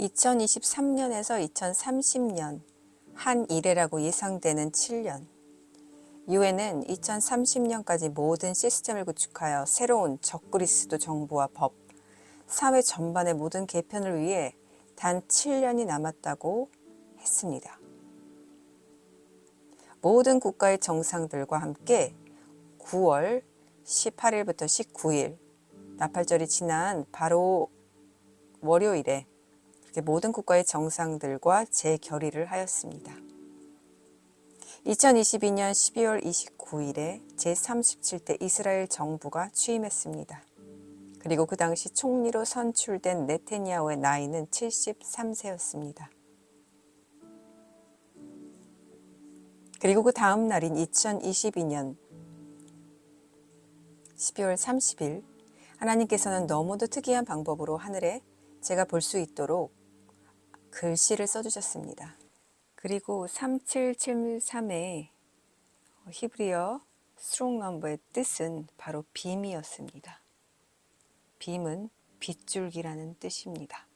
2023년에서 2030년 한 일해라고 예상되는 7년. 유엔은 2030년까지 모든 시스템을 구축하여 새로운 적그리스도 정부와 법, 사회 전반의 모든 개편을 위해 단 7년이 남았다고 했습니다. 모든 국가의 정상들과 함께 9월 18일부터 19일, 나팔절이 지난 바로 월요일에 모든 국가의 정상들과 재결의를 하였습니다. 2022년 12월 29일에 제37대 이스라엘 정부가 취임했습니다. 그리고 그 당시 총리로 선출된 네타냐후의 나이는 73세였습니다. 그리고 그 다음 날인 2022년 12월 30일 하나님께서는 너무도 특이한 방법으로 하늘에 제가 볼 수 있도록 글씨를 써주셨습니다. 그리고 3773의 히브리어 스트롱 넘버의 뜻은 바로 빔이었습니다. 빔은 빗줄기라는 뜻입니다.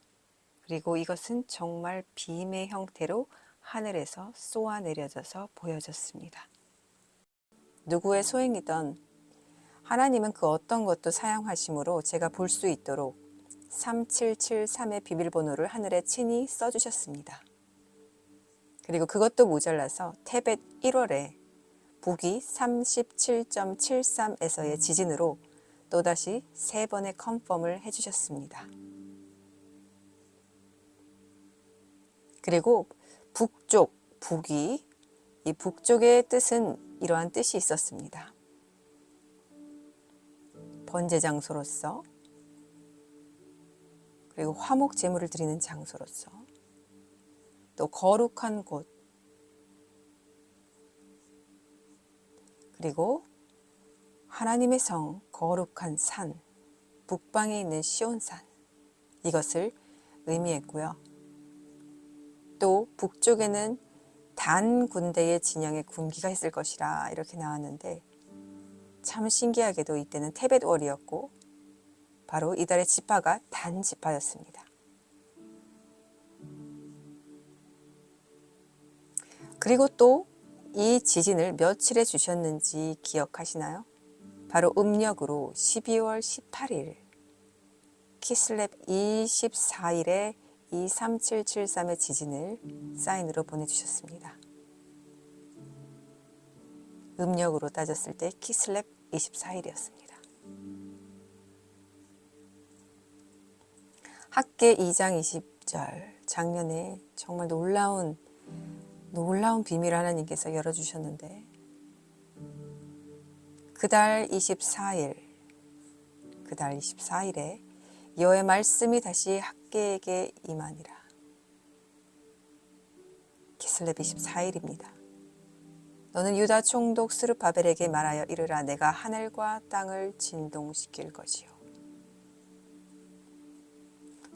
그리고 이것은 정말 빔의 형태로 하늘에서 쏘아 내려져서 보여졌습니다. 누구의 소행이든 하나님은 그 어떤 것도 사용하심으로 제가 볼 수 있도록 3773의 비밀번호를 하늘에 친히 써주셨습니다. 그리고 그것도 모자라서 태벳 1월에 북위 37.73에서의 지진으로 또다시 3번의 컨펌을 해주셨습니다. 그리고 북쪽, 북위, 이 북쪽의 뜻은 이러한 뜻이 있었습니다. 번제 장소로서, 그리고 화목 제물을 드리는 장소로서, 또 거룩한 곳, 그리고 하나님의 성, 거룩한 산, 북방에 있는 시온산, 이것을 의미했고요. 또 북쪽에는 단 군대의 진영에 군기가 있을 것이라 이렇게 나왔는데 참 신기하게도 이때는 테벳 월이었고 바로 이달의 지파가 단 지파였습니다. 그리고 또 이 지진을 며칠에 주셨는지 기억하시나요? 바로 음력으로 12월 18일 키슬렙 24일에 이 3773의 지진을 사인으로 보내주셨습니다. 음력으로 따졌을 때 키슬렙 24일이었습니다. 학계 2장 20절, 작년에 정말 놀라운 비밀을 하나님께서 열어주셨는데 그달 24일에 여호와의 말씀이 다시 학계에게 임하니라. 키슬렙 24일입니다. 너는 유다 총독 스룹바벨에게 말하여 이르라. 내가 하늘과 땅을 진동시킬 것이요.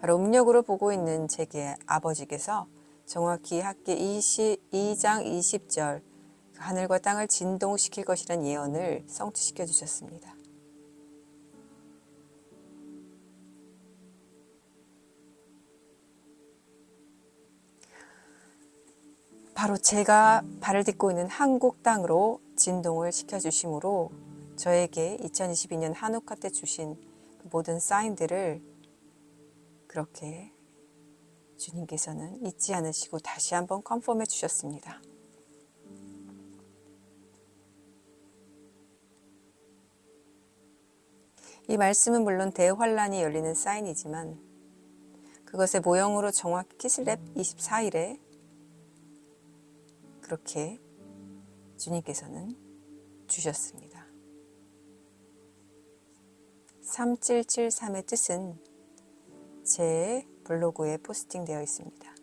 바로 음력으로 보고 있는 제게 아버지께서 정확히 학계 2장 20절 하늘과 땅을 진동시킬 것이라는 예언을 성취시켜 주셨습니다. 바로 제가 발을 딛고 있는 한국 땅으로 진동을 시켜주심으로 저에게 2022년 한우카 때 주신 그 모든 사인들을 그렇게 주님께서는 잊지 않으시고 다시 한번 컨펌해 주셨습니다. 이 말씀은 물론 대환란이 열리는 사인이지만 그것의 모형으로 정확히 키슬렙 24일에 그렇게 주님께서는 주셨습니다. 3773의 뜻은 제 블로그에 포스팅되어 있습니다.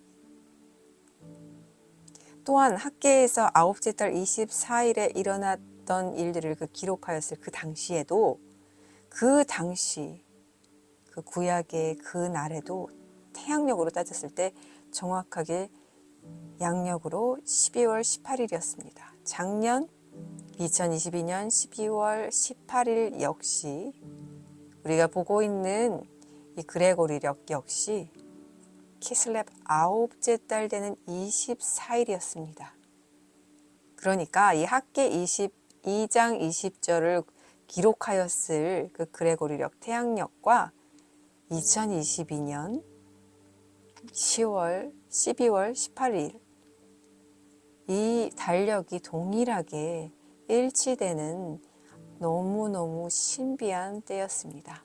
또한 학계에서 아홉째 달 24일에 일어났던 일들을 기록하였을 그 당시에도 그 구약의 그 날에도 태양력으로 따졌을 때 정확하게 양력으로 12월 18일이었습니다. 작년 2022년 12월 18일 역시 우리가 보고 있는 이 그레고리력 역시 키슬렙 9째 달 되는 24일이었습니다. 그러니까 이 학계 22장 20절을 기록하였을 그 그레고리력 태양력과 2022년 12월 18일 이 달력이 동일하게 일치되는 너무너무 신비한 때였습니다.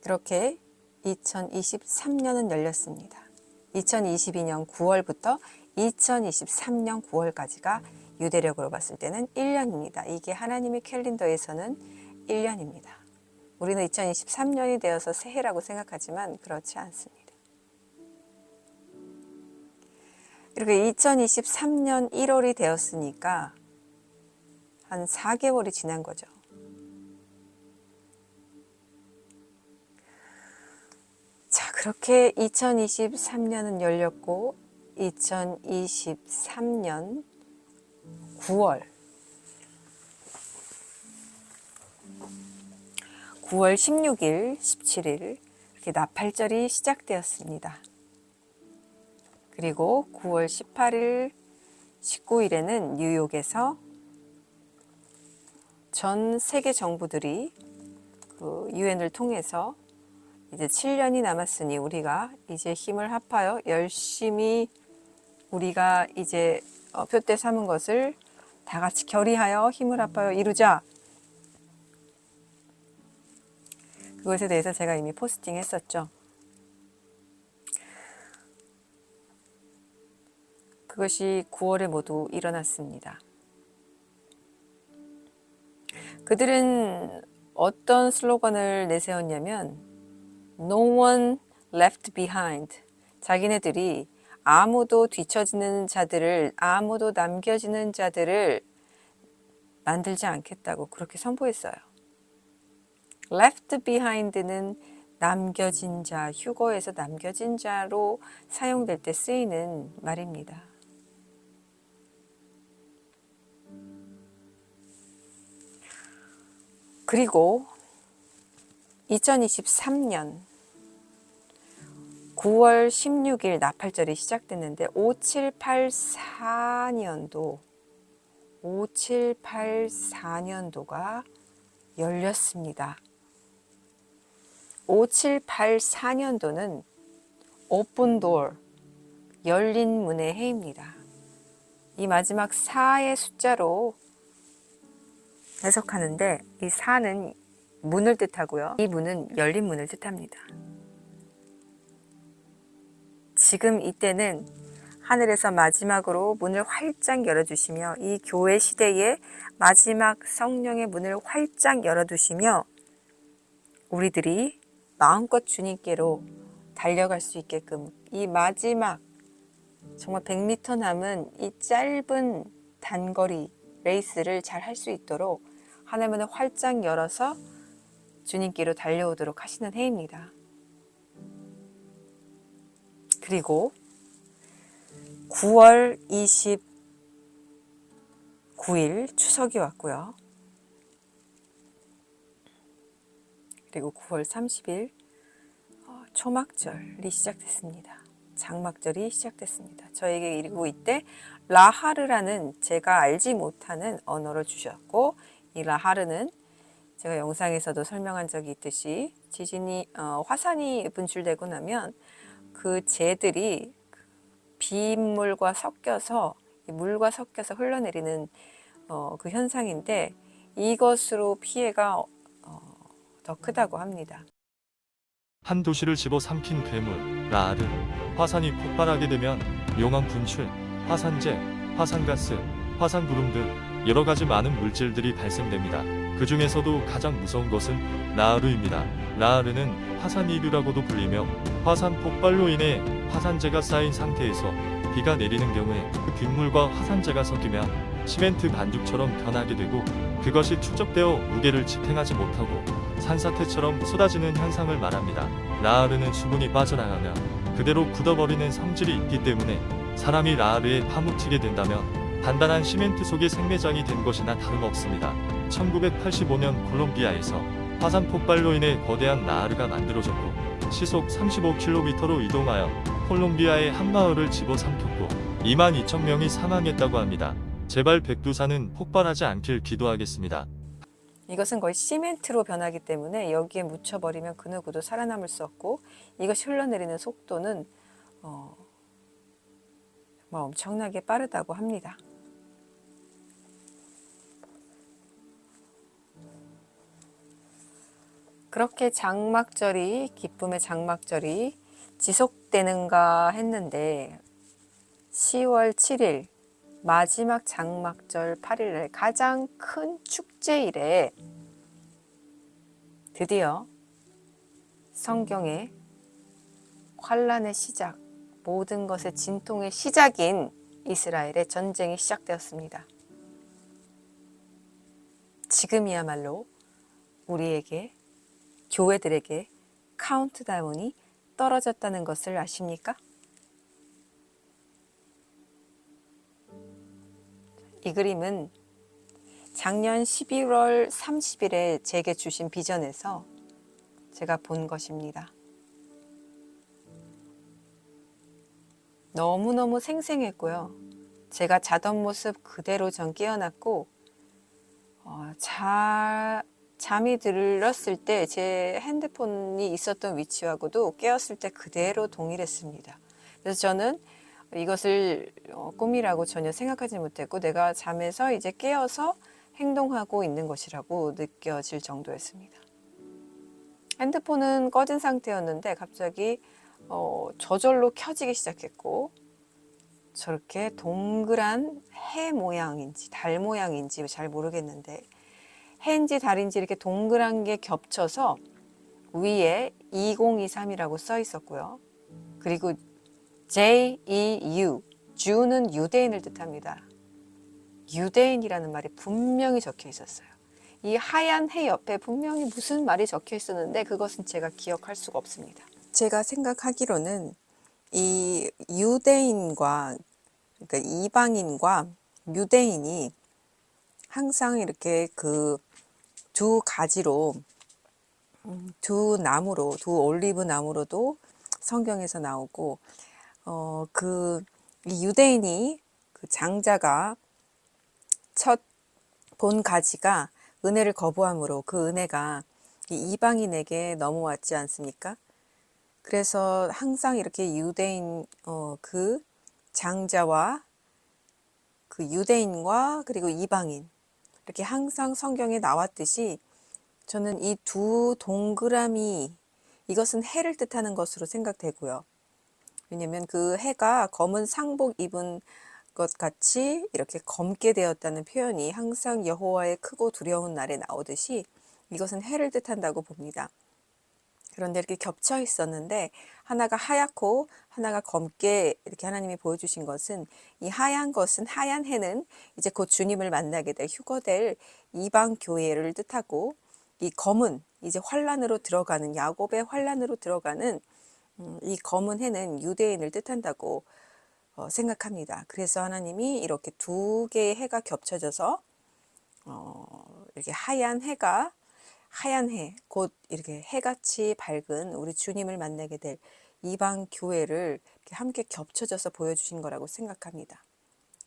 그렇게 2023년은 열렸습니다. 2022년 9월부터 2023년 9월까지가 유대력으로 봤을 때는 1년입니다. 이게 하나님의 캘린더에서는 1년입니다. 우리는 2023년이 되어서 새해라고 생각하지만 그렇지 않습니다. 이렇게 2023년 1월이 되었으니까 한 4개월이 지난 거죠. 자, 그렇게 2023년은 열렸고 2023년 9월 16일, 17일 이렇게 나팔절이 시작되었습니다. 그리고 9월 18일, 19일에는 뉴욕에서 전 세계 정부들이 그 유엔을 통해서 이제 7년이 남았으니 우리가 이제 힘을 합하여 열심히 우리가 이제 표대 삼은 것을 다 같이 결의하여 힘을 합하여 이루자. 그것에 대해서 제가 이미 포스팅 했었죠. 그것이 9월에 모두 일어났습니다. 그들은 어떤 슬로건을 내세웠냐면 No one left behind. 자기네들이 아무도 뒤처지는 자들을, 아무도 남겨지는 자들을 만들지 않겠다고 그렇게 선포했어요. left behind는 남겨진 자, 휴거에서 남겨진 자로 사용될 때 쓰이는 말입니다. 그리고 2023년 9월 16일 나팔절이 시작됐는데 5784년도가 열렸습니다. 5784년도는 오픈 도어, 열린 문의 해입니다. 이 마지막 4의 숫자로 해석하는데 이 4는 문을 뜻하고요. 이 문은 열린 문을 뜻합니다. 지금 이때는 하늘에서 마지막으로 문을 활짝 열어주시며 이 교회 시대의 마지막 성령의 문을 활짝 열어두시며 우리들이 마음껏 주님께로 달려갈 수 있게끔 이 마지막 정말 100m 남은 이 짧은 단거리 레이스를 잘 할 수 있도록 하나님은 활짝 열어서 주님께로 달려오도록 하시는 해입니다. 그리고 9월 29일 추석이 왔고요. 그리고 9월 30일 초막절이 시작됐습니다. 장막절이 시작됐습니다. 저에게 그리고 이때 라하르라는 제가 알지 못하는 언어를 주셨고 이 라하르는 제가 영상에서도 설명한 적이 있듯이 지진이 화산이 분출되고 나면 그 재들이 빗물과 섞여서 물과 섞여서 흘러내리는 그 현상인데 이것으로 피해가 더 크다고 합니다. 한 도시를 집어삼킨 괴물 라하르. 화산이 폭발하게 되면 용암 분출, 화산재, 화산가스, 화산구름 등 여러가지 많은 물질들이 발생됩니다. 그 중에서도 가장 무서운 것은 라하르입니다. 라하르는 화산이류라고도 불리며 화산 폭발로 인해 화산재가 쌓인 상태에서 비가 내리는 경우에 그 빗물과 화산재가 섞이면 시멘트 반죽처럼 변하게 되고 그것이 축적되어 무게를 지탱하지 못하고 산사태처럼 쏟아지는 현상을 말합니다. 라하르는 수분이 빠져나가면 그대로 굳어버리는 성질이 있기 때문에 사람이 라하르에 파묻히게 된다면 단단한 시멘트 속에 생매장이 된 것이나 다름없습니다. 1985년 콜롬비아에서 화산 폭발로 인해 거대한 나르가 만들어졌고 시속 35km로 이동하여 콜롬비아의 한 마을을 집어삼켰고 22,000명이 사망했다고 합니다. 제발 백두산은 폭발하지 않길 기도하겠습니다. 이것은 거의 시멘트로 변하기 때문에 여기에 묻혀버리면 그 누구도 살아남을 수 없고 이것이 흘러내리는 속도는 정말 엄청나게 빠르다고 합니다. 그렇게 장막절이, 기쁨의 장막절이 지속되는가 했는데 10월 7일 마지막 장막절 8일날 가장 큰 축제일에 드디어 성경의 환란의 시작, 모든 것의 진통의 시작인 이스라엘의 전쟁이 시작되었습니다. 지금이야말로 우리에게, 교회들에게 카운트다운이 떨어졌다는 것을 아십니까? 이 그림은 작년 11월 30일에 제게 주신 비전에서 제가 본 것입니다. 너무너무 생생했고요. 제가 자던 모습 그대로 전 깨어났고 잠이 들었을 때 제 핸드폰이 있었던 위치하고도 깨었을 때 그대로 동일했습니다. 그래서 저는 이것을 꿈이라고 전혀 생각하지 못했고 내가 잠에서 이제 깨어서 행동하고 있는 것이라고 느껴질 정도였습니다. 핸드폰은 꺼진 상태였는데 갑자기 저절로 켜지기 시작했고 저렇게 동그란 해 모양인지 달 모양인지 잘 모르겠는데 해인지 달인지 이렇게 동그란 게 겹쳐서 위에 2023이라고 써 있었고요. 그리고 J-E-U, 주는 유대인을 뜻합니다. 유대인이라는 말이 분명히 적혀 있었어요. 이 하얀 해 옆에 분명히 무슨 말이 적혀 있었는데 그것은 제가 기억할 수가 없습니다. 제가 생각하기로는 이 유대인과 그러니까 이방인과 유대인이 항상 이렇게 그 두 가지로 두 나무로 두 올리브 나무로도 성경에서 나오고 이 유대인이 그 장자가 첫 본 가지가 은혜를 거부함으로 그 은혜가 이 이방인에게 넘어왔지 않습니까? 그래서 항상 이렇게 유대인 그 장자와 그 유대인과 그리고 이방인 이렇게 항상 성경에 나왔듯이 저는 이 두 동그라미 이것은 해를 뜻하는 것으로 생각되고요. 왜냐하면 그 해가 검은 상복 입은 것 같이 이렇게 검게 되었다는 표현이 항상 여호와의 크고 두려운 날에 나오듯이 이것은 해를 뜻한다고 봅니다. 그런데 이렇게 겹쳐 있었는데 하나가 하얗고 하나가 검게 이렇게 하나님이 보여주신 것은 이 하얀 것은 하얀 해는 이제 곧 주님을 만나게 될 휴거될 이방 교회를 뜻하고 이 검은 이제 환란으로 들어가는 야곱의 환란으로 들어가는 이 검은 해는 유대인을 뜻한다고 생각합니다. 그래서 하나님이 이렇게 두 개의 해가 겹쳐져서 이렇게 하얀 해, 곧 이렇게 해같이 밝은 우리 주님을 만나게 될 이방 교회를 이렇게 함께 겹쳐져서 보여주신 거라고 생각합니다.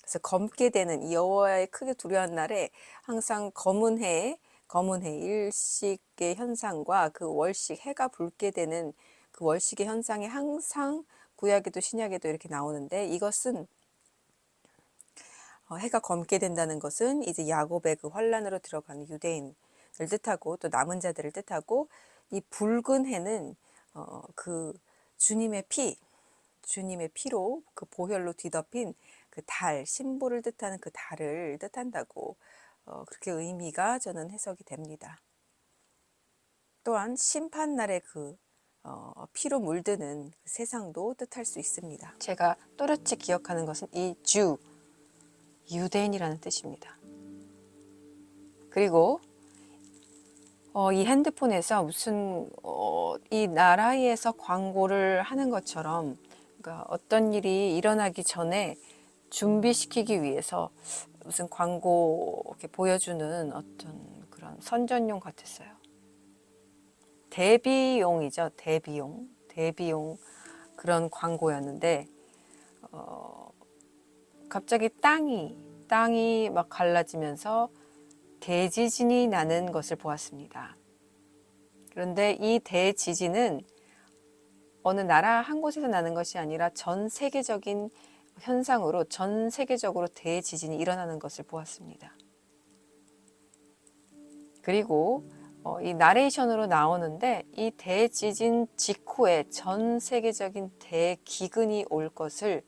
그래서 검게 되는 이 여호와의 크게 두려운 날에 항상 검은 해 일식의 현상과 그 월식 해가 붉게 되는 그 월식의 현상이 항상 구약에도 신약에도 이렇게 나오는데 이것은 해가 검게 된다는 것은 이제 야곱의 그 환란으로 들어가는 유대인을 뜻하고 또 남은 자들을 뜻하고 이 붉은 해는 그 주님의 피로 그 보혈로 뒤덮인 그 달 심볼을 뜻하는 그 달을 뜻한다고 그렇게 의미가 저는 해석이 됩니다. 또한 심판날의 그 피로 물드는 그 세상도 뜻할 수 있습니다. 제가 또렷이 기억하는 것은 이 유대인이라는 뜻입니다. 그리고 이 핸드폰에서 무슨 이 나라에서 광고를 하는 것처럼 그러니까 어떤 일이 일어나기 전에 준비시키기 위해서 무슨 광고 이렇게 보여주는 어떤 그런 선전용 같았어요. 대비용이죠. 대비용 그런 광고였는데 갑자기 땅이 막 갈라지면서 대지진이 나는 것을 보았습니다. 그런데 이 대지진은 어느 나라 한 곳에서 나는 것이 아니라 전 세계적인 현상으로 전 세계적으로 대지진이 일어나는 것을 보았습니다. 그리고 이 나레이션으로 나오는데 이 대지진 직후에 전 세계적인 대기근이 올 것을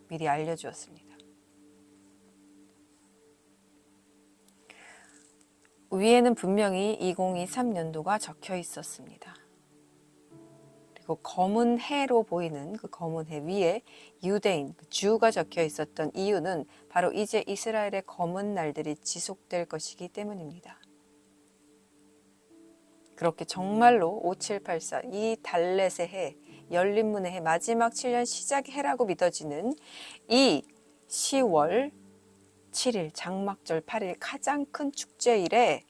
미리 알려주었습니다. 위에는 분명히 2023년도가 적혀 있었습니다. 그리고 검은 해로 보이는 그 검은 해 위에 유대인, 주가 적혀 있었던 이유는 바로 이제 이스라엘의 검은 날들이 지속될 것이기 때문입니다. 그렇게 정말로 5784, 이 달렛의 해, 열린문의 해, 마지막 7년 시작의 해라고 믿어지는 이 10월 7일 장막절 8일 가장 큰 축제일에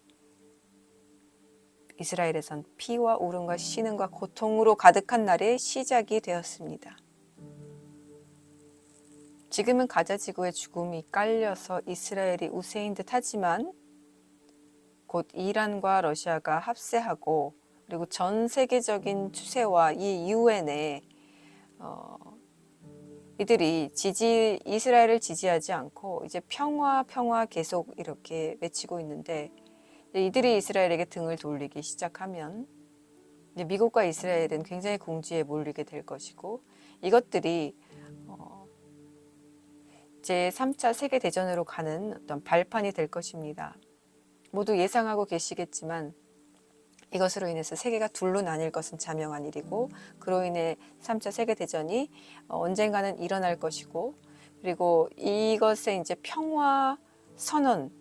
이스라엘에선 피와 울음과 신음과 고통으로 가득한 날의 시작이 되었습니다. 지금은 가자 지구의 죽음이 깔려서 이스라엘이 우세인 듯 하지만 곧 이란과 러시아가 합세하고 그리고 전 세계적인 추세와 이 유엔에 이들이 이스라엘을 지지하지 않고 이제 평화 계속 이렇게 외치고 있는데 이들이 이스라엘에게 등을 돌리기 시작하면 이제 미국과 이스라엘은 굉장히 궁지에 몰리게 될 것이고 이것들이 제 3차 세계대전으로 가는 어떤 발판이 될 것입니다. 모두 예상하고 계시겠지만 이것으로 인해서 세계가 둘로 나뉠 것은 자명한 일이고 그로 인해 3차 세계대전이 언젠가는 일어날 것이고 그리고 이것의 이제 평화 선언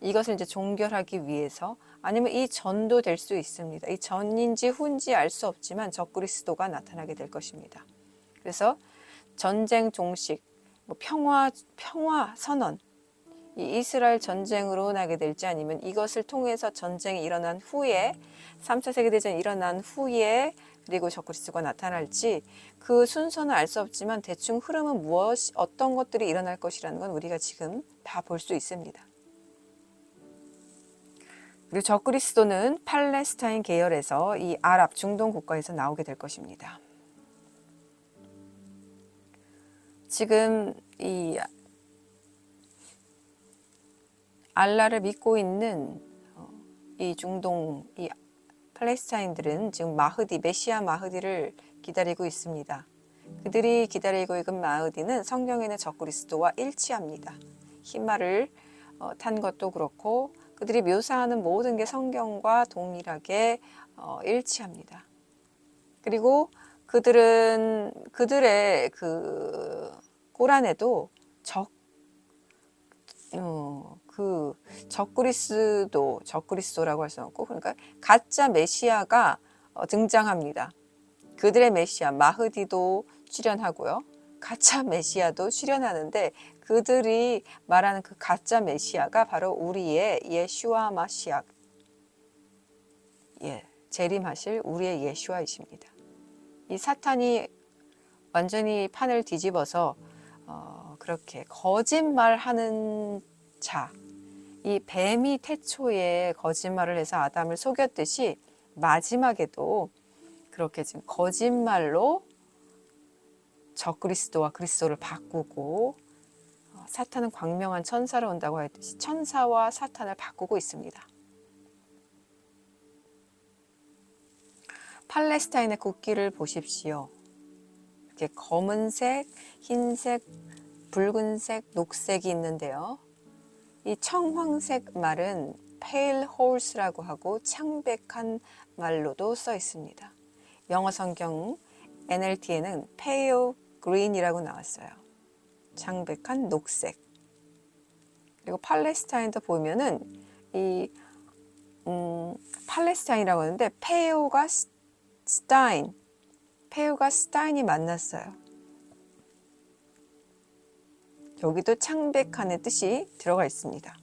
이것을 이제 종결하기 위해서 아니면 이 전도 될 수 있습니다. 이 전인지 후인지 알 수 없지만 적그리스도가 나타나게 될 것입니다. 그래서 전쟁 종식, 평화 선언, 이 이스라엘 전쟁으로 나게 될지 아니면 이것을 통해서 전쟁이 일어난 후에 3차 세계대전이 일어난 후에 그리고 적그리스도가 나타날지 그 순서는 알 수 없지만 대충 흐름은 어떤 것들이 일어날 것이라는 건 우리가 지금 다 볼 수 있습니다. 그리고 적그리스도는 팔레스타인 계열에서 이 아랍 중동 국가에서 나오게 될 것입니다. 지금 이 알라를 믿고 있는 이 중동 이 팔레스타인들은 지금 메시아 마흐디를 기다리고 있습니다. 그들이 기다리고 있는 마흐디는 성경에는 적그리스도와 일치합니다. 흰말을 탄 것도 그렇고 그들이 묘사하는 모든 게 성경과 동일하게 일치합니다. 그리고 그들의 그 꼬란에도 적그리스도라고 할 수는 없고 그러니까 가짜 메시아가 등장합니다. 그들의 메시아 마흐디도 출연하고요. 가짜 메시아도 출연하는데 그들이 말하는 그 가짜 메시아가 바로 우리의 예슈아 마시아, 재림하실 우리의 예슈아이십니다. 이 사탄이 완전히 판을 뒤집어서 그렇게 거짓말하는 자, 이 뱀이 태초에 거짓말을 해서 아담을 속였듯이 마지막에도 그렇게 지금 거짓말로 적그리스도와 그리스도를 바꾸고 사탄은 광명한 천사로 온다고 했듯이 천사와 사탄을 바꾸고 있습니다. 팔레스타인의 국기를 보십시오. 이렇게 검은색, 흰색, 붉은색, 녹색이 있는데요. 이 청황색 말은 pale horse라고 하고 창백한 말로도 써 있습니다. 영어 성경 NLT에는 pale green이라고 나왔어요. 창백한 녹색. 그리고 팔레스타인도 보면은 이 팔레스타인이라고 하는데 페오가 스타인이 만났어요. 여기도 창백한의 뜻이 들어가 있습니다.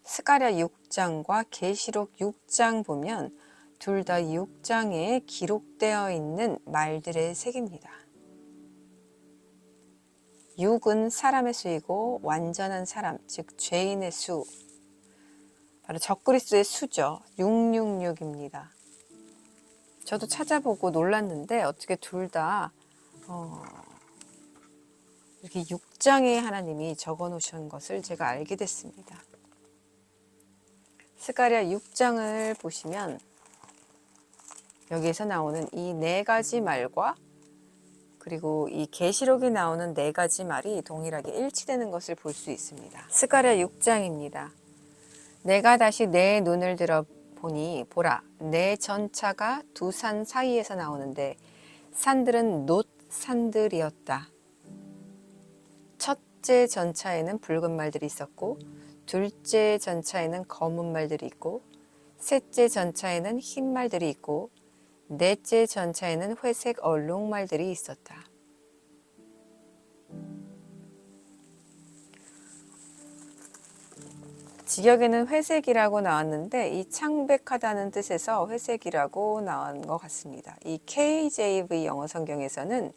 스가랴 5장과 계시록 6장 보면 둘 다 6장에 기록되어 있는 말들의 색입니다. 6은 사람의 수이고 완전한 사람, 즉 죄인의 수, 바로 적그리스도의 수죠. 666입니다. 저도 찾아보고 놀랐는데 어떻게 둘 다 이렇게 6장에 하나님이 적어 놓으신 것을 제가 알게 됐습니다. 스가랴 6장을 보시면 여기에서 나오는 이 네 가지 말과 그리고 이 계시록에 나오는 네 가지 말이 동일하게 일치되는 것을 볼 수 있습니다. 스가랴 6장입니다. 내가 다시 내 눈을 들어 보니 보라, 내 전차가 두 산 사이에서 나오는데 산들은 놋 산들이었다. 첫째 전차에는 붉은 말들이 있었고 둘째 전차에는 검은 말들이 있고 셋째 전차에는 흰 말들이 있고 넷째 전차에는 회색 얼룩말들이 있었다. 직역에는 회색이라고 나왔는데 이 창백하다는 뜻에서 회색이라고 나온 것 같습니다. 이 KJV 영어 성경에서는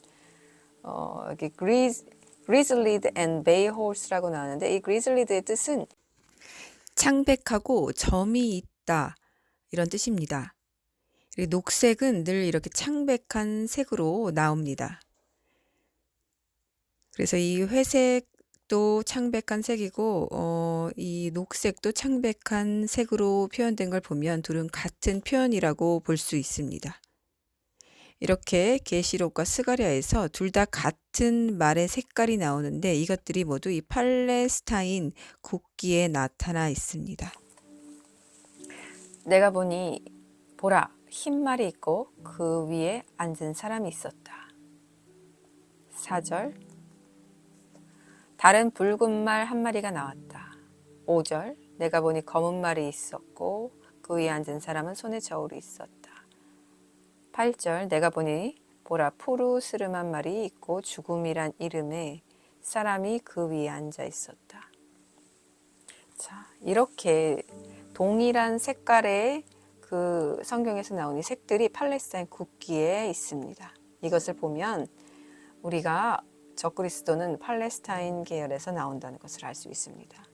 여기 grizzled and bay horse라고 나왔는데 이 grizzled의 뜻은 창백하고 점이 있다 이런 뜻입니다. 그리고 녹색은 늘 이렇게 창백한 색으로 나옵니다. 그래서 이 회색도 창백한 색이고 이 녹색도 창백한 색으로 표현된 걸 보면 둘은 같은 표현이라고 볼 수 있습니다. 이렇게 계시록과 스가랴에서 둘 다 같은 말의 색깔이 나오는데 이것들이 모두 이 팔레스타인 국기에 나타나 있습니다. 내가 보니 보라, 흰 말이 있고 그 위에 앉은 사람이 있었다. 4절, 다른 붉은 말 한 마리가 나왔다. 5절, 내가 보니 검은 말이 있었고 그 위에 앉은 사람은 손에 저울이 있었다. 8절, 내가 보니 보라, 푸르스름한 말이 있고 죽음이란 이름에 사람이 그 위에 앉아 있었다. 자, 이렇게 동일한 색깔의 그 성경에서 나온 이 색들이 팔레스타인 국기에 있습니다. 이것을 보면 우리가 적그리스도는 팔레스타인 계열에서 나온다는 것을 알 수 있습니다.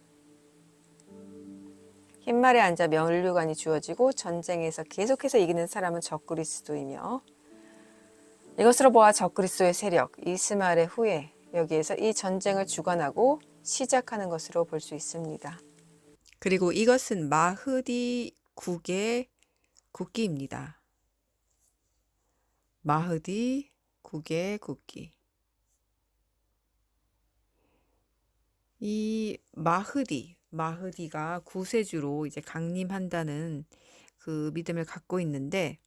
흰말에 앉아 면류관이 주어지고 전쟁에서 계속해서 이기는 사람은 적그리스도이며 이것으로 보아 적그리스도의 세력, 이스마엘의 후예, 여기에서 이 전쟁을 주관하고 시작하는 것으로 볼 수 있습니다. 그리고 이것은 마흐디 국의 국기입니다. 마흐디 국의 국기. 이 마흐디가 구세주로 이제 강림한다는 그 믿음을 갖고 있는데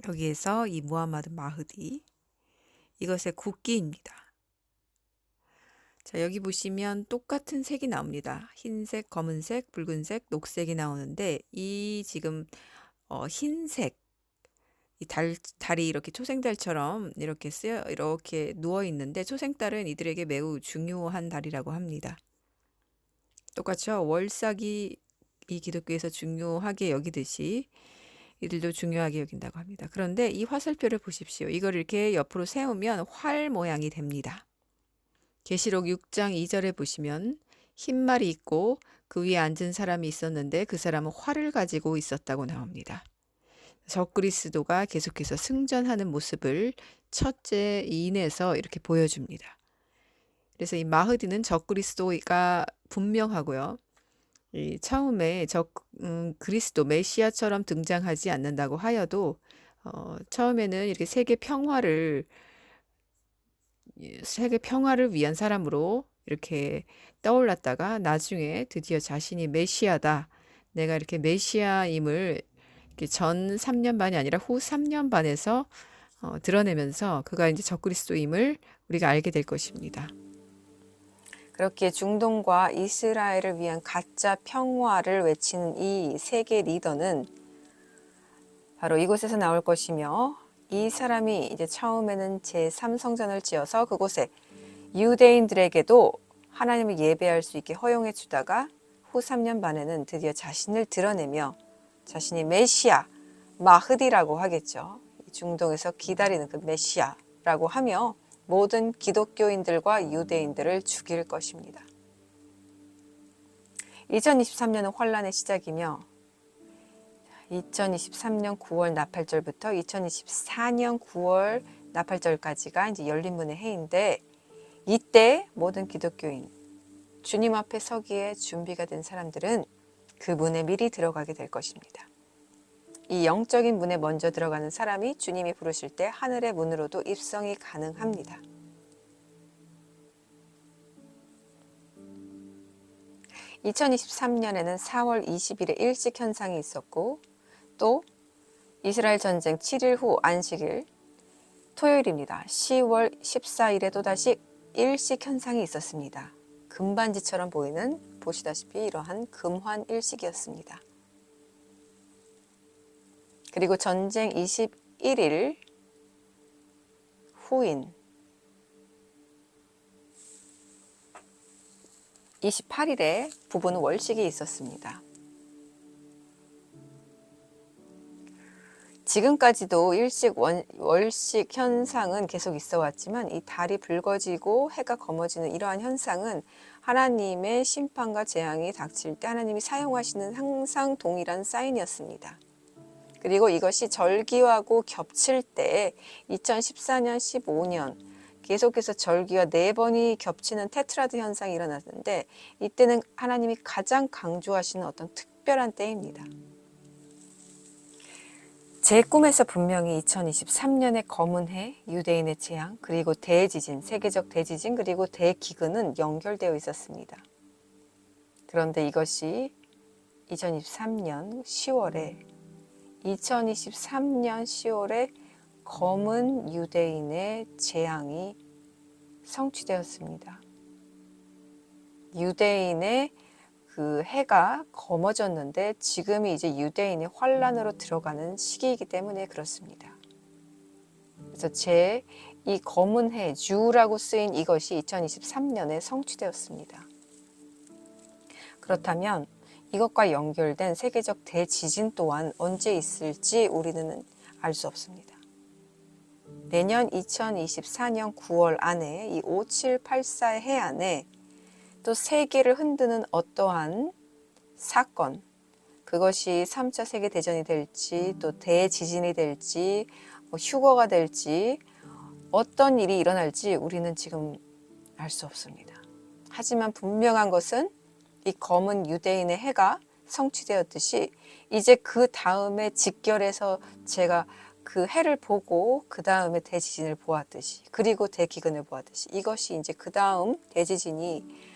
여기에서 이 무하마드 마흐디 이것의 국기입니다. 자, 여기 보시면 똑같은 색이 나옵니다. 흰색, 검은색, 붉은색, 녹색이 나오는데 이 지금 흰색 이 달이 이렇게 초생달처럼 이렇게 누워 있는데 초생달은 이들에게 매우 중요한 달이라고 합니다. 똑같죠? 월삭이 이 기독교에서 중요하게 여기듯이 이들도 중요하게 여긴다고 합니다. 그런데 이 화살표를 보십시오. 이걸 이렇게 옆으로 세우면 활 모양이 됩니다. 계시록 6장 2절에 보시면 흰 말이 있고 그 위에 앉은 사람이 있었는데 그 사람은 활을 가지고 있었다고 나옵니다. 적그리스도가 계속해서 승전하는 모습을 첫째 인에서 이렇게 보여줍니다. 그래서 이 마흐디는 적그리스도가 분명하고요. 이 처음에 그리스도 메시아처럼 등장하지 않는다고 하여도 처음에는 이렇게 세계 평화를 위한 사람으로 이렇게 떠올랐다가 나중에 드디어 자신이 메시아다. 내가 이렇게 메시아임을 이렇게 전 3년 반이 아니라 후 3년 반에서 드러내면서 그가 이제 적그리스도임을 우리가 알게 될 것입니다. 그렇게 중동과 이스라엘을 위한 가짜 평화를 외치는 이 세계 리더는 바로 이곳에서 나올 것이며 이 사람이 이제 처음에는 제3성전을 지어서 그곳에 유대인들에게도 하나님을 예배할 수 있게 허용해 주다가 후 3년 반에는 드디어 자신을 드러내며 자신이 메시아, 마흐디라고 하겠죠. 중동에서 기다리는 그 메시아라고 하며 모든 기독교인들과 유대인들을 죽일 것입니다. 2023년은 환란의 시작이며 2023년 9월 나팔절부터 2024년 9월 나팔절까지가 이제 열린문의 해인데 이때 모든 기독교인 주님 앞에 서기에 준비가 된 사람들은 그 문에 미리 들어가게 될 것입니다. 이 영적인 문에 먼저 들어가는 사람이 주님이 부르실 때 하늘의 문으로도 입성이 가능합니다. (2023년에는) 4월 20일에 일식 현상이 있었고 또 이스라엘 전쟁 7일 후 안식일 토요일입니다. 10월 14일에 또다시 일식 현상이 있었습니다. 금반지처럼 보이는 보시다시피 이러한 금환 일식이었습니다. 그리고 전쟁 21일 후인 28일에 부분 월식이 있었습니다. 지금까지도 월식 현상은 계속 있어 왔지만 이 달이 붉어지고 해가 검어지는 이러한 현상은 하나님의 심판과 재앙이 닥칠 때 하나님이 사용하시는 항상 동일한 사인이었습니다. 그리고 이것이 절기하고 겹칠 때 2014년, 15년 계속해서 절기와 4번이 겹치는 테트라드 현상이 일어났는데 이때는 하나님이 가장 강조하시는 어떤 특별한 때입니다. 제 꿈에서 분명히 2023년의 검은 해, 유대인의 재앙, 그리고 대지진, 세계적 대지진, 그리고 대기근은 연결되어 있었습니다. 그런데 이것이 2023년 10월에 검은 유대인의 재앙이 성취되었습니다. 유대인의 그 해가 검어졌는데 지금이 이제 유대인의 환란으로 들어가는 시기이기 때문에 그렇습니다. 그래서 제 이 검은 해, 주라고 쓰인 이것이 2023년에 성취되었습니다. 그렇다면 이것과 연결된 세계적 대지진 또한 언제 있을지 우리는 알 수 없습니다. 내년 2024년 9월 안에 이 5784의 해 안에 또 세계를 흔드는 어떠한 사건, 그것이 3차 세계대전이 될지 또 대지진이 될지 휴거가 될지 어떤 일이 일어날지 우리는 지금 알 수 없습니다. 하지만 분명한 것은 이 검은 유대인의 해가 성취되었듯이 이제 그 다음에 직결해서 제가 그 해를 보고 그 다음에 대지진을 보았듯이 그리고 대기근을 보았듯이 이것이 이제 그 다음 대지진이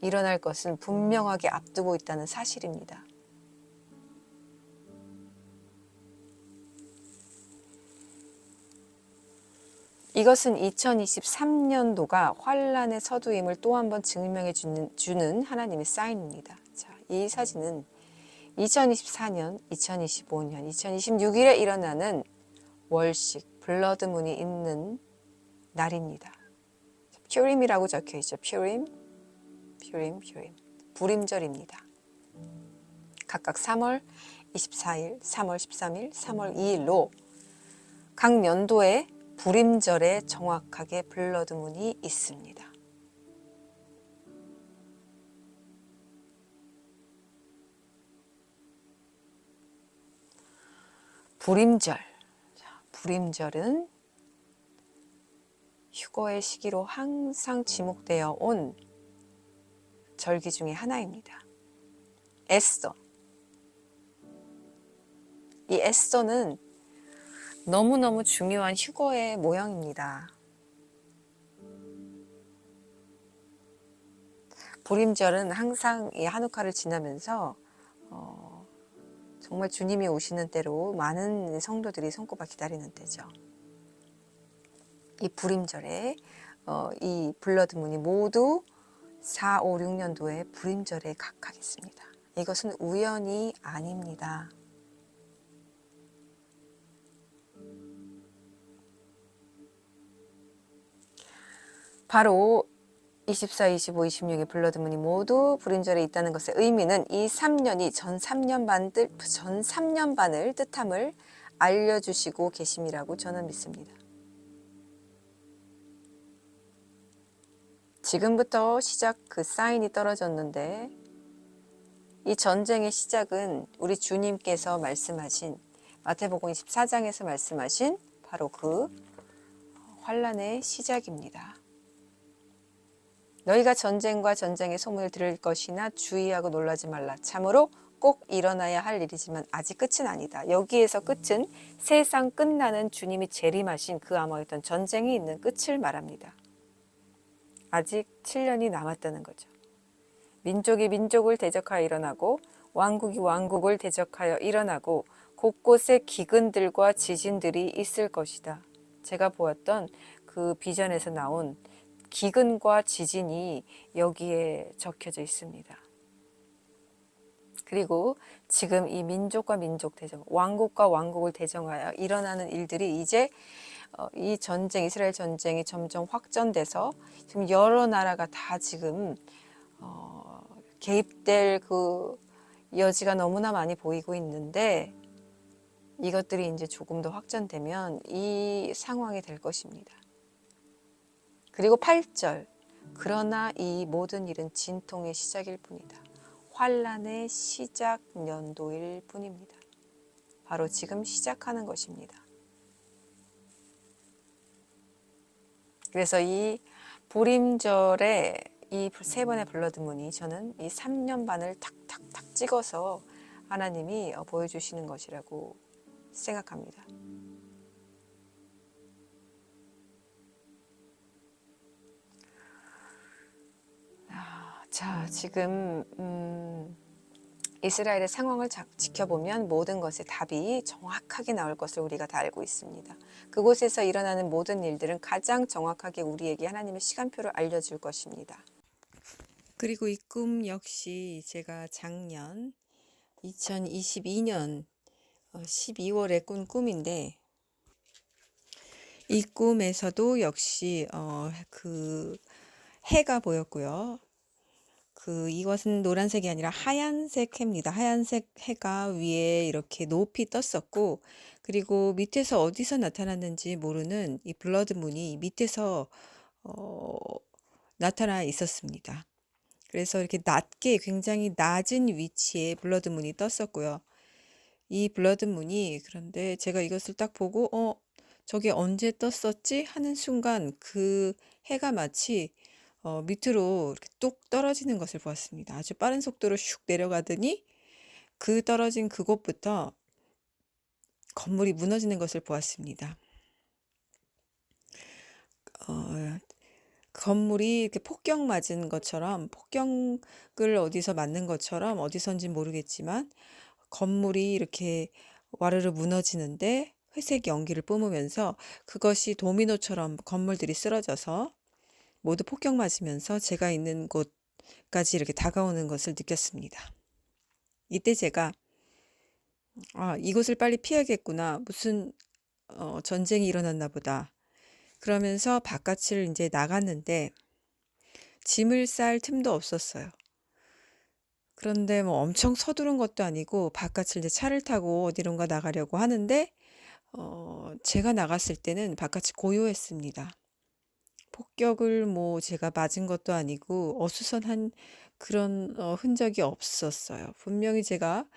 일어날 것은 분명하게 앞두고 있다는 사실입니다. 이것은 2023년도가 환란의 서두임을 또 한 번 증명해 주는 하나님의 사인입니다. 자, 이 사진은 2024년, 2025년, 2026일에 일어나는 월식, 블러드문이 있는 날입니다. 퓨림이라고 적혀 있죠. 퓨림. 불임절입니다. 각각 3월 24일, 3월 13일, 3월 2일로 각 연도에 불임절에 정확하게 블러드문이 있습니다. 불임절. 불임절은 휴거의 시기로 항상 지목되어 온 절기 중에 하나입니다. 에스더. 이 에스더는 너무너무 중요한 휴거의 모형입니다. 불임절은 항상 이 한우카를 지나면서 정말 주님이 오시는 때로 많은 성도들이 손꼽아 기다리는 때죠. 이 불임절에 이 블러드문이 모두 4, 5, 6년도에 불임절에 각하겠습니다. 이것은 우연이 아닙니다. 바로 24, 25, 26의 블러드문이 모두 불임절에 있다는 것의 의미는 이 3년이 전 3년 반을 뜻함을 알려주시고 계심이라고 저는 믿습니다. 지금부터 시작 그 사인이 떨어졌는데 이 전쟁의 시작은 우리 주님께서 말씀하신 마태복음 24장에서 말씀하신 바로 그 환란의 시작입니다. 너희가 전쟁과 전쟁의 소문을 들을 것이나 주의하고 놀라지 말라. 참으로 꼭 일어나야 할 일이지만 아직 끝은 아니다. 여기에서 끝은 세상 끝나는 주님이 재림하신 그 암호였던 전쟁이 있는 끝을 말합니다. 아직 7년이 남았다는 거죠. 민족이 민족을 대적하여 일어나고 왕국이 왕국을 대적하여 일어나고 곳곳에 기근들과 지진들이 있을 것이다. 제가 보았던 그 비전에서 나온 기근과 지진이 여기에 적혀져 있습니다. 그리고 지금 이 민족과 민족 대정, 왕국과 왕국을 대정하여 일어나는 일들이 이제 이 전쟁, 이스라엘 전쟁이 점점 확전돼서 지금 여러 나라가 다 지금 개입될 그 여지가 너무나 많이 보이고 있는데 이것들이 이제 조금 더 확전되면 이 상황이 될 것입니다. 그리고 8절, 그러나 이 모든 일은 진통의 시작일 뿐이다. 환란의 시작 연도일 뿐입니다. 바로 지금 시작하는 것입니다. 그래서 이 불임절에 이 세 번의 블러드문이 저는 이 3년 반을 탁탁탁 찍어서 하나님이 보여주시는 것이라고 생각합니다. 자, 지금 이스라엘의 상황을 지켜보면 모든 것의 답이 정확하게 나올 것을 우리가 다 알고 있습니다. 그곳에서 일어나는 모든 일들은 가장 정확하게 우리에게 하나님의 시간표를 알려줄 것입니다. 그리고 이 꿈 역시 제가 작년 2022년 12월에 꾼 꿈인데 이 꿈에서도 역시 그 해가 보였고요. 이것은 노란색이 아니라 하얀색 해입니다. 하얀색 해가 위에 이렇게 높이 떴었고, 그리고 밑에서 어디서 나타났는지 모르는 이 블러드문이 밑에서 나타나 있었습니다. 그래서 이렇게 낮게 굉장히 낮은 위치에 블러드문이 떴었고요. 이 블러드문이 그런데 제가 이것을 딱 보고 저게 언제 떴었지? 하는 순간 그 해가 마치 밑으로 이렇게 뚝 떨어지는 것을 보았습니다. 아주 빠른 속도로 슉 내려가더니 그 떨어진 그곳부터 건물이 무너지는 것을 보았습니다. 건물이 이렇게 폭격 맞은 것처럼, 폭격을 어디서 맞는 것처럼, 어디선지 모르겠지만 건물이 이렇게 와르르 무너지는데 회색 연기를 뿜으면서 그것이 도미노처럼 건물들이 쓰러져서 모두 폭격 맞으면서 제가 있는 곳까지 이렇게 다가오는 것을 느꼈습니다. 이때 제가 이곳을 빨리 피해야겠구나. 무슨 전쟁이 일어났나 보다. 그러면서 바깥을 이제 나갔는데 짐을 쌀 틈도 없었어요. 그런데 뭐 엄청 서두른 것도 아니고 바깥을 이제 차를 타고 어디론가 나가려고 하는데 제가 나갔을 때는 바깥이 고요했습니다. 폭격을 뭐 제가 맞은 것도 아니고 어수선한 그런 흔적이 없었어요. 분명히 제가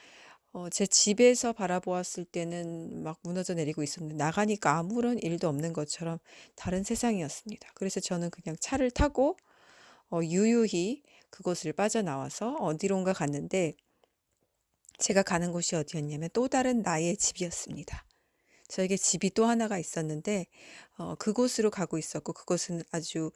제 집에서 바라보았을 때는 막 무너져 내리고 있었는데 나가니까 아무런 일도 없는 것처럼 다른 세상이었습니다. 그래서 저는 그냥 차를 타고 유유히 그곳을 빠져나와서 어디론가 갔는데 제가 가는 곳이 어디였냐면 또 다른 나의 집이었습니다. 저에게 집이 또 하나가 있었는데 그곳으로 가고 있었고 그곳은 아주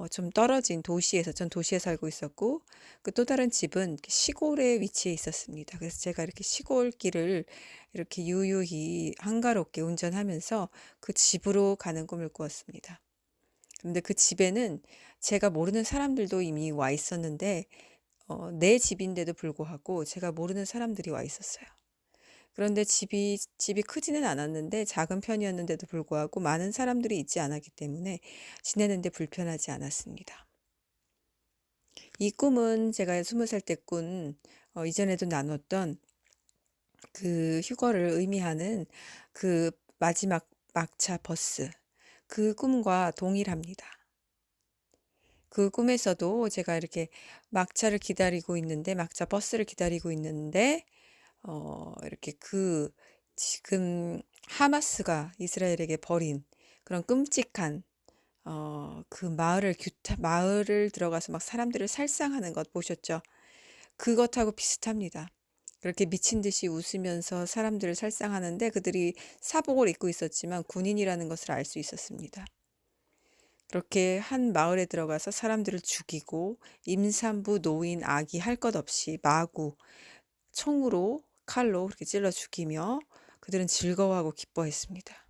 좀 떨어진 도시에서 전 도시에 살고 있었고 그 또 다른 집은 시골에 위치해 있었습니다. 그래서 제가 이렇게 시골길을 이렇게 유유히 한가롭게 운전하면서 그 집으로 가는 꿈을 꾸었습니다. 근데 그 집에는 제가 모르는 사람들도 이미 와 있었는데 내 집인데도 불구하고 제가 모르는 사람들이 와 있었어요. 그런데 집이 크지는 않았는데 작은 편이었는데도 불구하고 많은 사람들이 있지 않았기 때문에 지내는데 불편하지 않았습니다. 이 꿈은 제가 20살 때 꾼 이전에도 나눴던 그 휴거를 의미하는 그 마지막 막차 버스 그 꿈과 동일합니다. 그 꿈에서도 제가 이렇게 막차를 기다리고 있는데 막차 버스를 기다리고 있는데 이렇게 그 지금 하마스가 이스라엘에게 벌인 그런 끔찍한 그 마을을 들어가서 막 사람들을 살상하는 것 보셨죠? 그것하고 비슷합니다. 그렇게 미친 듯이 웃으면서 사람들을 살상하는데 그들이 사복을 입고 있었지만 군인이라는 것을 알 수 있었습니다. 그렇게 한 마을에 들어가서 사람들을 죽이고 임산부, 노인, 아기 할 것 없이 마구 총으로 칼로 그렇게 찔러 죽이며 그들은 즐거워하고 기뻐했습니다.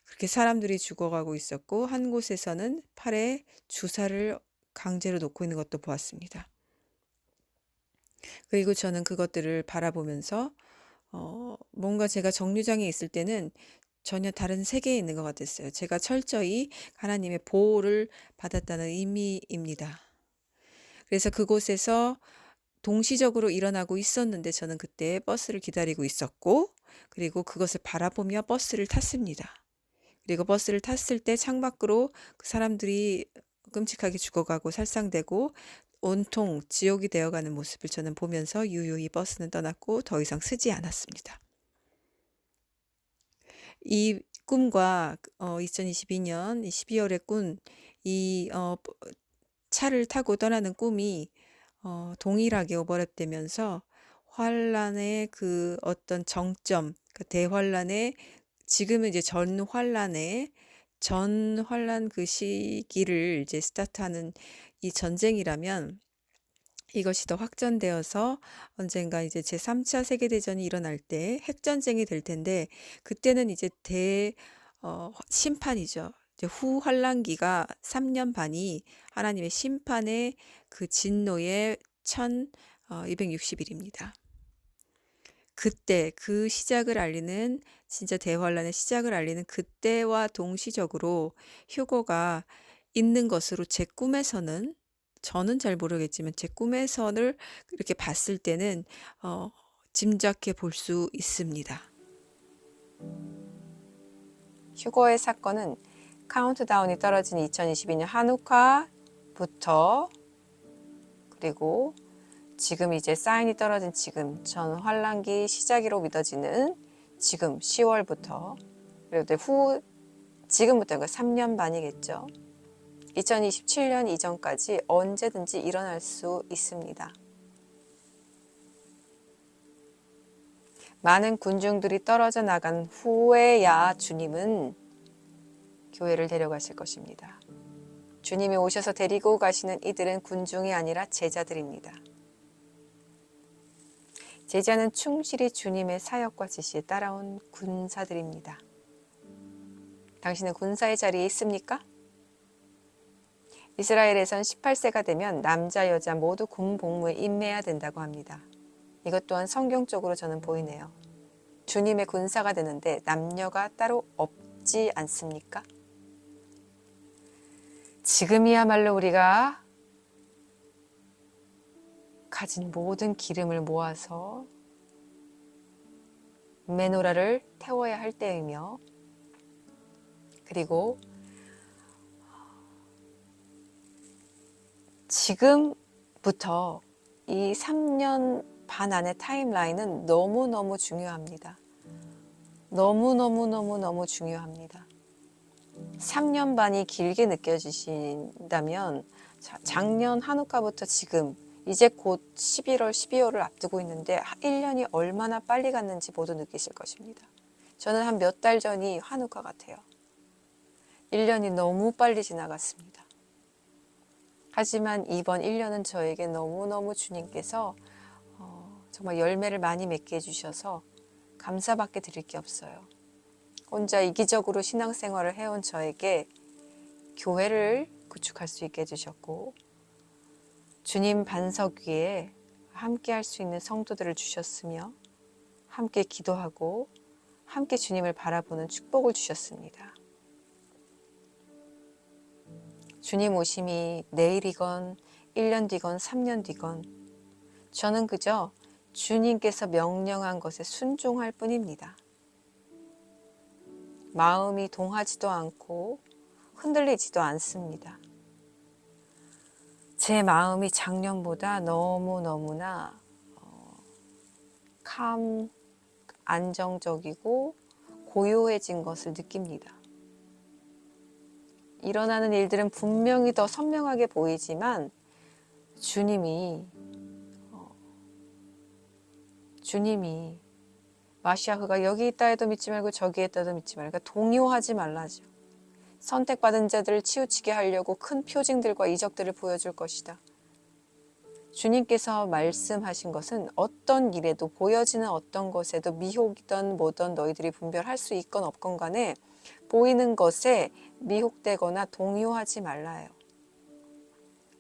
그렇게 사람들이 죽어가고 있었고 한 곳에서는 팔에 주사를 강제로 놓고 있는 것도 보았습니다. 그리고 저는 그것들을 바라보면서 뭔가 제가 정류장에 있을 때는 전혀 다른 세계에 있는 것 같았어요. 제가 철저히 하나님의 보호를 받았다는 의미입니다. 그래서 그곳에서 동시적으로 일어나고 있었는데 저는 그때 버스를 기다리고 있었고 그리고 그것을 바라보며 버스를 탔습니다. 그리고 버스를 탔을 때 창밖으로 그 사람들이 끔찍하게 죽어가고 살상되고 온통 지옥이 되어가는 모습을 저는 보면서 유유히 버스는 떠났고 더 이상 쓰지 않았습니다. 이 꿈과 2022년 12월에 꾼 이 차를 타고 떠나는 꿈이 동일하게 오버랩되면서 환란의 그 어떤 정점, 그 대환란의 지금은 이제 전환란 그 시기를 이제 스타트하는 이 전쟁이라면 이것이 더 확전되어서 언젠가 이제 제3차 세계대전이 일어날 때 핵전쟁이 될 텐데 그때는 이제 심판이죠. 이제 후환란기가 3년 반이 하나님의 심판의 그 진노의 1260일입니다. 그때 그 시작을 알리는 진짜 대환란의 시작을 알리는 그때와 동시적으로 휴거가 있는 것으로 제 꿈에서는 저는 잘 모르겠지만 제 꿈에서는 이렇게 봤을 때는 짐작해 볼 수 있습니다. 휴거의 사건은 카운트다운이 떨어진 2022년 한우카부터 그리고 지금 이제 사인이 떨어진 지금 전 환란기 시작이로 믿어지는 지금 10월부터 그리고 지금부터 3년 반이겠죠. 2027년 이전까지 언제든지 일어날 수 있습니다. 많은 군중들이 떨어져 나간 후에야 주님은 교회를 데려가실 것입니다. 주님이 오셔서 데리고 가시는 이들은 군중이 아니라 제자들입니다. 제자는 충실히 주님의 사역과 지시에 따라온 군사들입니다. 당신은 군사의 자리에 있습니까? 이스라엘에선 18세가 되면 남자, 여자 모두 군 복무에 임해야 된다고 합니다. 이것 또한 성경적으로 저는 보이네요. 주님의 군사가 되는데 남녀가 따로 없지 않습니까? 지금이야말로 우리가 가진 모든 기름을 모아서 메노라를 태워야 할 때이며 그리고 지금부터 이 3년 반 안의 타임라인은 너무너무 중요합니다. 너무너무 중요합니다. 3년 반이 길게 느껴지신다면 작년 한우카부터 지금 이제 곧 11월, 12월을 앞두고 있는데 1년이 얼마나 빨리 갔는지 모두 느끼실 것입니다. 저는 한 몇 달 전이 한우카 같아요. 1년이 너무 빨리 지나갔습니다. 하지만 이번 1년은 저에게 너무너무 주님께서 정말 열매를 많이 맺게 해주셔서 감사밖에 드릴 게 없어요. 혼자 이기적으로 신앙생활을 해온 저에게 교회를 구축할 수 있게 해주셨고 주님 반석 위에 함께 할 수 있는 성도들을 주셨으며 함께 기도하고 함께 주님을 바라보는 축복을 주셨습니다. 주님 오심이 내일이건 1년 뒤건 3년 뒤건 저는 그저 주님께서 명령한 것에 순종할 뿐입니다. 마음이 동하지도 않고 흔들리지도 않습니다. 제 마음이 작년보다 너무너무나 안정적이고 고요해진 것을 느낍니다. 일어나는 일들은 분명히 더 선명하게 보이지만 주님이 마시아흐가 여기 있다 해도 믿지 말고 저기 있다 해도 믿지 말고 동요하지 말라죠. 선택받은 자들을 치우치게 하려고 큰 표징들과 이적들을 보여줄 것이다. 주님께서 말씀하신 것은 어떤 일에도 보여지는 어떤 것에도 미혹이든 뭐든 너희들이 분별할 수 있건 없건 간에 보이는 것에 미혹되거나 동요하지 말라요.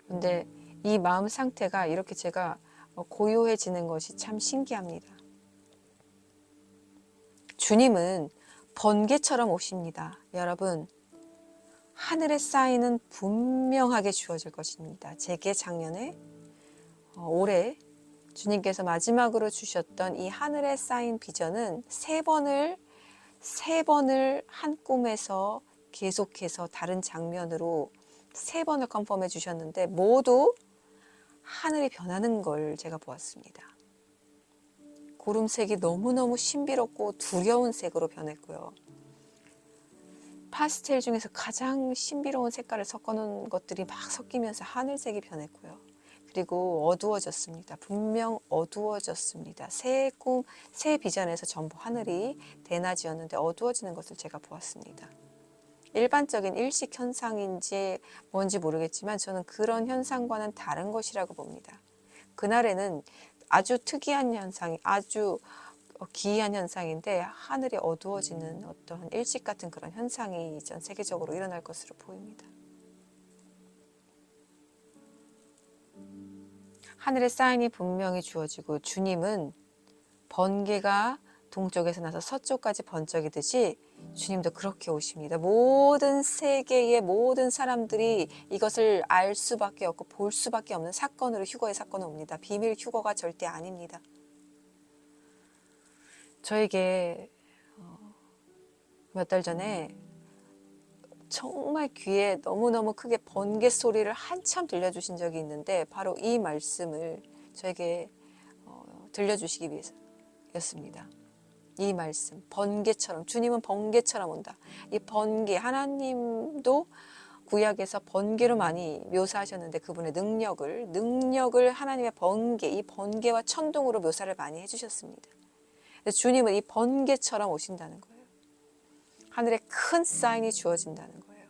근데 이 마음 상태가 이렇게 제가 고요해지는 것이 참 신기합니다. 주님은 번개처럼 오십니다. 여러분, 하늘의 사인은 분명하게 주어질 것입니다. 제게 작년에 올해 주님께서 마지막으로 주셨던 이 하늘의 쌓인 비전은 세 번을 한 꿈에서 계속해서 다른 장면으로 3번을 컨펌해 주셨는데 모두 하늘이 변하는 걸 제가 보았습니다. 구름색이 너무너무 신비롭고 두려운 색으로 변했고요. 파스텔 중에서 가장 신비로운 색깔을 섞어놓은 것들이 막 섞이면서 하늘색이 변했고요. 그리고 어두워졌습니다. 분명 어두워졌습니다. 새 비전에서 전부 하늘이 대낮이었는데 어두워지는 것을 제가 보았습니다. 일반적인 일식 현상인지 뭔지 모르겠지만 저는 그런 현상과는 다른 것이라고 봅니다. 그날에는 아주 특이한 현상이 아주 기이한 현상인데 하늘이 어두워지는 어떤 일식 같은 그런 현상이 전 세계적으로 일어날 것으로 보입니다. 하늘의 사인이 분명히 주어지고 주님은 번개가 동쪽에서 나서 서쪽까지 번쩍이듯이 주님도 그렇게 오십니다. 모든 세계의 모든 사람들이 이것을 알 수밖에 없고 볼 수밖에 없는 사건으로 휴거의 사건은 옵니다. 비밀 휴거가 절대 아닙니다. 저에게 몇 달 전에 정말 귀에 너무너무 크게 번개 소리를 한참 들려주신 적이 있는데 바로 이 말씀을 저에게 들려주시기 위해서였습니다. 이 말씀, 번개처럼, 주님은 번개처럼 온다. 이 번개, 하나님도 구약에서 번개로 많이 묘사하셨는데 그분의 능력을 하나님의 번개, 이 번개와 천둥으로 묘사를 많이 해주셨습니다. 주님은 이 번개처럼 오신다는 거예요. 하늘에 큰 사인이 주어진다는 거예요.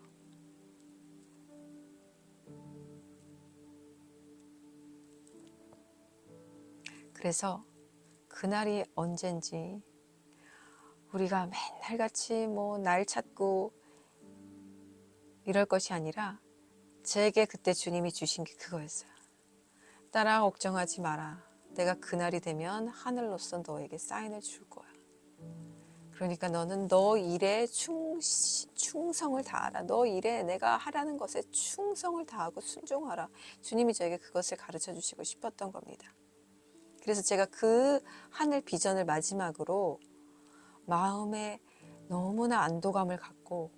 그래서 그날이 언젠지 우리가 맨날 같이 날 찾고 이럴 것이 아니라 제게 그때 주님이 주신 게 그거였어요. 딸아, 걱정하지 마라. 내가 그날이 되면 하늘로서 너에게 사인을 줄 거야. 그러니까 너는 너 일에 충성을 다하라. 너 일에 내가 하라는 것에 충성을 다하고 순종하라. 주님이 저에게 그것을 가르쳐 주시고 싶었던 겁니다. 그래서 제가 그 하늘 비전을 마지막으로 마음에 너무나 안도감을 갖고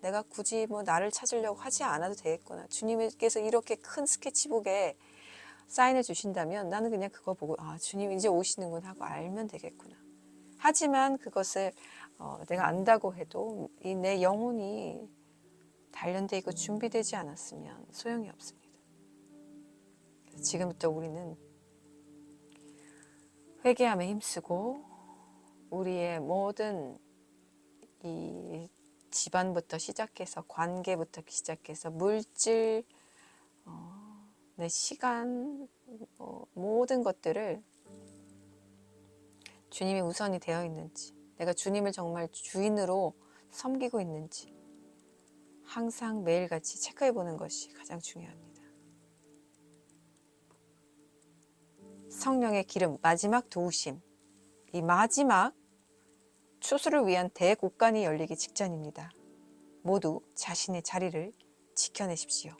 내가 굳이 나를 찾으려고 하지 않아도 되겠구나. 주님께서 이렇게 큰 스케치북에 사인을 주신다면 나는 그냥 그거 보고 주님 이제 오시는군 하고 알면 되겠구나. 하지만 그것을 내가 안다고 해도 이 내 영혼이 단련되어 있고 준비되지 않았으면 소용이 없습니다. 지금부터 우리는 회개함에 힘쓰고 우리의 모든 이 집안부터 시작해서 관계부터 시작해서 물질, 내 시간, 모든 것들을 주님이 우선이 되어 있는지, 내가 주님을 정말 주인으로 섬기고 있는지 항상 매일같이 체크해 보는 것이 가장 중요합니다. 성령의 기름, 마지막 도우심, 이 마지막 추수를 위한 대곡간이 열리기 직전입니다. 모두 자신의 자리를 지켜내십시오.